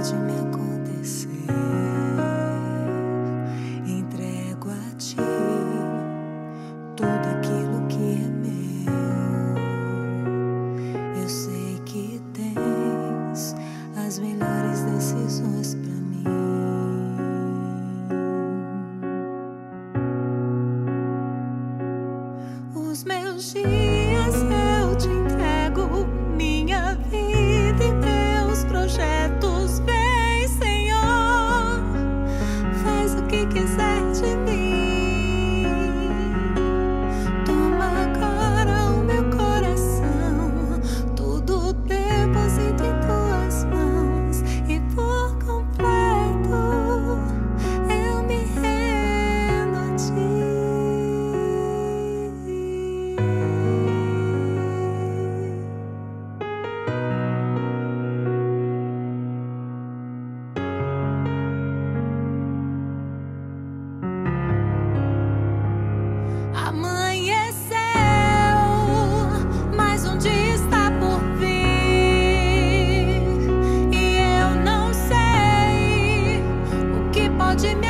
pode me acontecer. Entrego a ti tudo aquilo que é meu. Eu sei que tens as melhores decisões pra mim. Os meus dias eu te entrego, minha vida e meus projetos. Vem, Senhor, faz o que quiser de mim. Toma agora o meu coração, tudo deposito em tuas mãos, e por completo eu me rendo a ti. Amanheceu, mais um dia está por vir, e eu não sei o que pode me